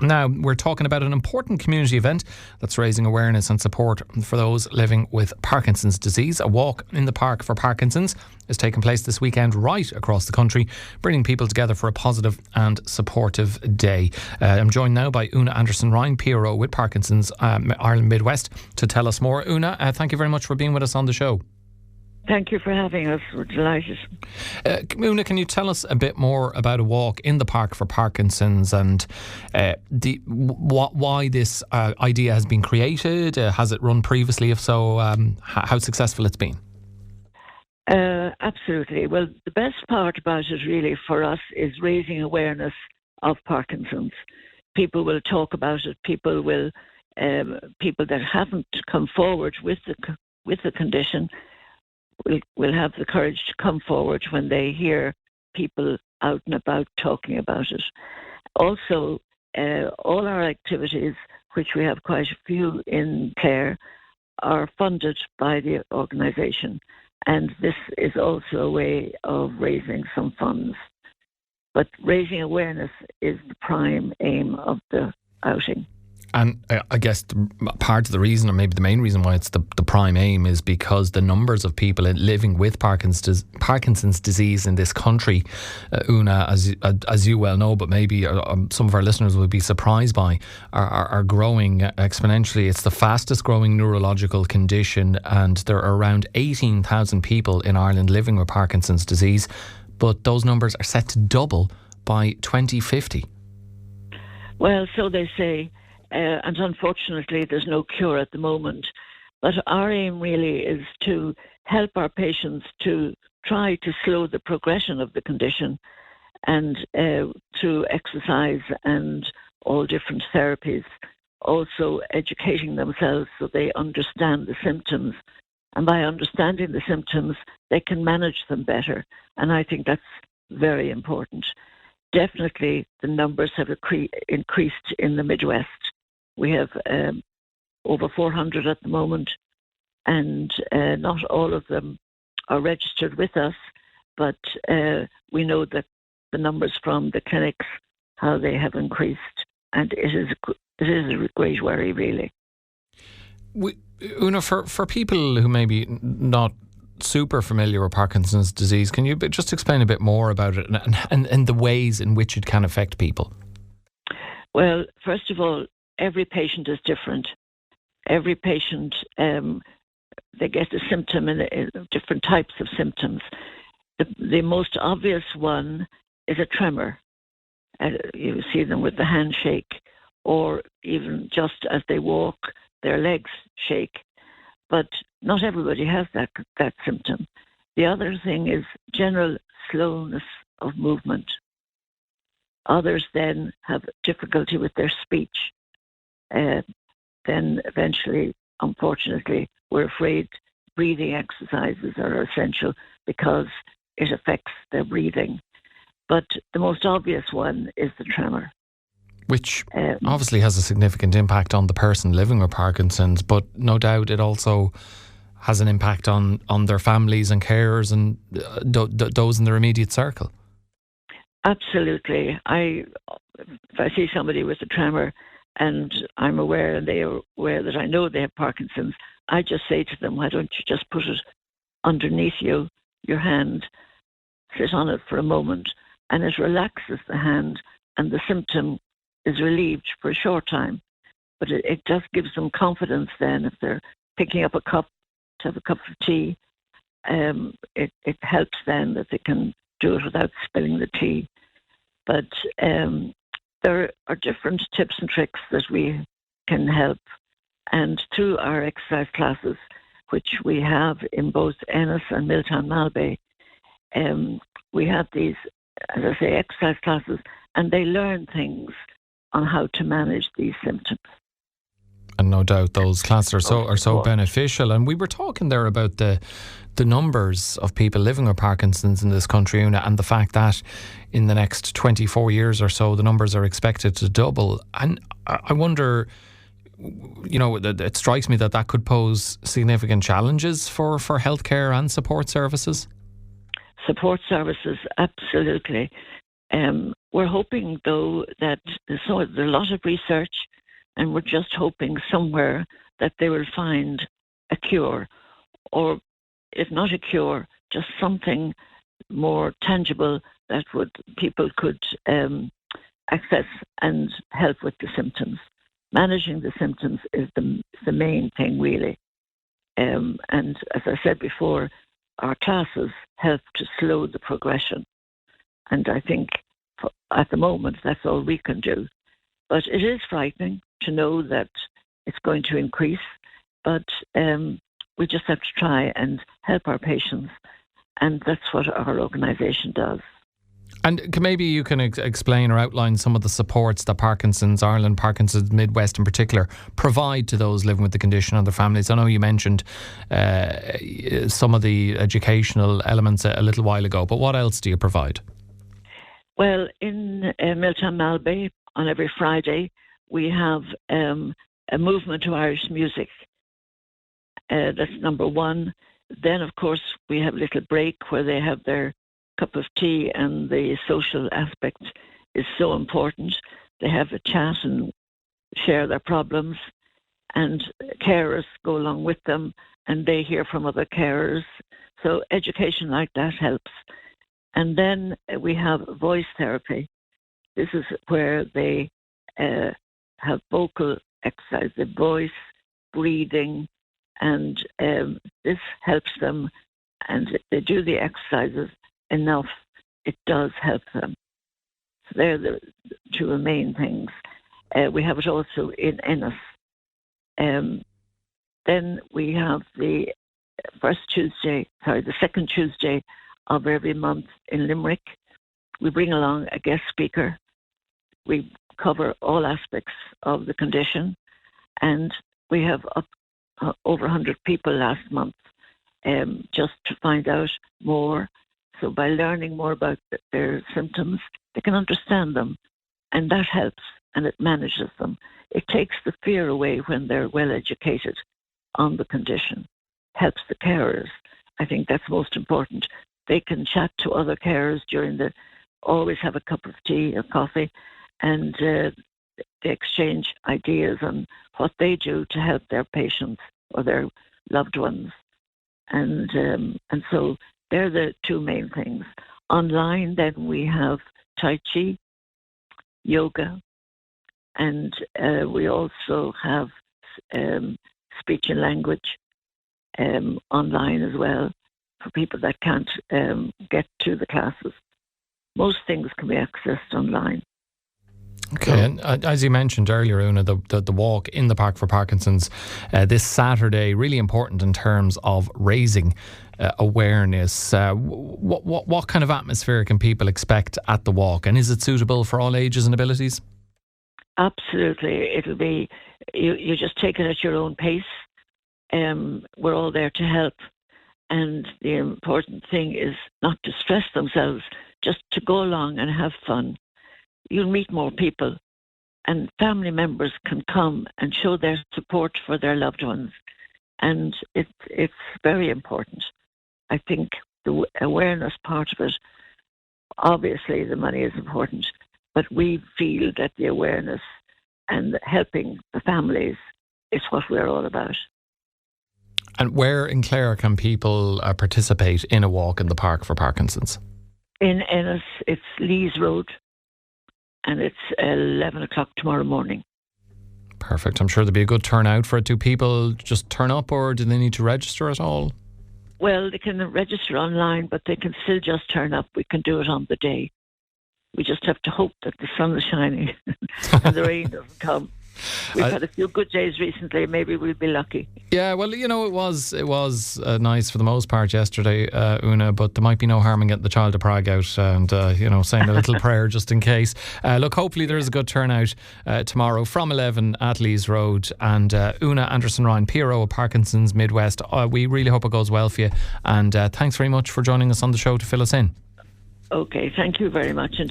Now, we're talking about an important community event that's raising awareness and support for those living with Parkinson's disease. A walk in the park for Parkinson's is taking place this weekend right across the country, bringing people together for a positive and supportive day. I'm joined now by Una Anderson-Ryan, P.R.O with Parkinson's Ireland Midwest, to tell us more. Una, thank you very much for being with us on the show. Thank you for having us. We're delighted. Una, can you tell us a bit more about a walk in the park for Parkinson's and why this idea has been created? Has it run previously? If so, how successful it's been? Absolutely. Well, the best part about it really for us is raising awareness of Parkinson's. People will talk about it. People that haven't come forward with the condition will have the courage to come forward when they hear people out and about talking about it. Also, all our activities, which we have quite a few in Clare, are funded by the organisation. And this is also a way of raising some funds. But raising awareness is the prime aim of the outing. And I guess part of the reason, or maybe the main reason why it's the prime aim, is because the numbers of people living with Parkinson's disease in this country, Una, as you well know, but maybe some of our listeners will be surprised by, are growing exponentially. It's the fastest growing neurological condition, and there are around 18,000 people in Ireland living with Parkinson's disease, but those numbers are set to double by 2050. Well, so they say. And unfortunately, there's no cure at the moment. But our aim really is to help our patients to try to slow the progression of the condition, and through exercise and all different therapies, also educating themselves so they understand the symptoms. And by understanding the symptoms, they can manage them better. And I think that's very important. Definitely, the numbers have increased in the Midwest. We have over 400 at the moment, and not all of them are registered with us, but we know that the numbers from the clinics, how they have increased, and it is a great worry, really. Una, for people who may be not super familiar with Parkinson's disease, can you just explain a bit more about it and the ways in which it can affect people? Well, first of all, every patient is different. Every patient, they get a symptom in different types of symptoms. The most obvious one is a tremor. You see them with the handshake, or even just as they walk, their legs shake. But not everybody has that symptom. The other thing is general slowness of movement. Others then have difficulty with their speech. Then eventually, unfortunately, we're afraid breathing exercises are essential because it affects their breathing. But the most obvious one is the tremor. Which obviously has a significant impact on the person living with Parkinson's, but no doubt it also has an impact on their families and carers and those in their immediate circle. Absolutely. If I see somebody with a tremor, and I'm aware and they are aware that I know they have Parkinson's, I just say to them, why don't you just put it underneath your hand, sit on it for a moment, and it relaxes the hand, and the symptom is relieved for a short time. But it just gives them confidence then if they're picking up a cup to have a cup of tea. It helps then that they can do it without spilling the tea. But there are different tips and tricks that we can help. And through our exercise classes, which we have in both Ennis and Milltown Malbay, we have these, as I say, exercise classes, and they learn things on how to manage these symptoms. And no doubt those classes are so beneficial. And we were talking there about the numbers of people living with Parkinson's in this country, Una, and the fact that in the next 24 years or so, the numbers are expected to double. And I wonder, it strikes me that could pose significant challenges for healthcare and support services. Support services, absolutely. We're hoping, though, that there's a lot of research, and we're just hoping somewhere that they will find a cure, or if not a cure, just something more tangible that people could access and help with the symptoms. Managing the symptoms is the main thing, really. And as I said before, our classes help to slow the progression. And I think at the moment, that's all we can do. But it is frightening to know that it's going to increase. But we just have to try and help our patients. And that's what our organisation does. And maybe you can explain or outline some of the supports that Parkinson's Ireland, Parkinson's Midwest in particular, provide to those living with the condition and their families. I know you mentioned some of the educational elements a little while ago, but what else do you provide? Well, in Milltown Malbay, on every Friday, we have a movement to Irish music. That's number one. Then, of course, we have a little break where they have their cup of tea, and the social aspect is so important. They have a chat and share their problems, and carers go along with them, and they hear from other carers. So education like that helps. And then we have voice therapy. This is where they have vocal exercise, the voice, breathing, and this helps them. And if they do the exercises enough, it does help them. So they're the two main things. We have it also in Ennis. Then we have the second Tuesday of every month in Limerick. We bring along a guest speaker. We cover all aspects of the condition, and we have over 100 people last month just to find out more. So by learning more about their symptoms, they can understand them, and that helps, and it manages them. It takes the fear away when they're well educated on the condition, helps the carers. I think that's most important. They can chat to other carers always have a cup of tea or coffee, and they exchange ideas on what they do to help their patients or their loved ones. And so they're the two main things. Online, then we have Tai Chi, yoga, and we also have speech and language online as well for people that can't get to the classes. Most things can be accessed online. Okay, and as you mentioned earlier, Una, the walk in the Park for Parkinson's this Saturday, really important in terms of raising awareness. What kind of atmosphere can people expect at the walk, and is it suitable for all ages and abilities? Absolutely. It'll be, you just take it at your own pace. We're all there to help, and the important thing is not to stress themselves, just to go along and have fun. You'll meet more people, and family members can come and show their support for their loved ones. And it's very important. I think the awareness part of it, obviously the money is important, but we feel that the awareness and helping the families is what we're all about. And where in Clare can people participate in a walk in the Park for Parkinson's? In Ennis, it's Lees Road, and it's 11 o'clock tomorrow morning. Perfect. I'm sure there'll be a good turnout for it. Do people just turn up, or do they need to register at all? Well, they can register online, but they can still just turn up. We can do it on the day. We just have to hope that the sun is shining and the rain doesn't come. We've had a few good days recently. Maybe we'll be lucky. Yeah, well, you know, it was nice for the most part yesterday, Una, but there might be no harm in getting the child of Prague out and, saying a little prayer just in case. Look, hopefully there is a good turnout tomorrow from 11 at Lees Road. And Una Anderson-Ryan, P.R.O of Parkinson's Midwest, we really hope it goes well for you. And thanks very much for joining us on the show to fill us in. Okay, thank you very much indeed.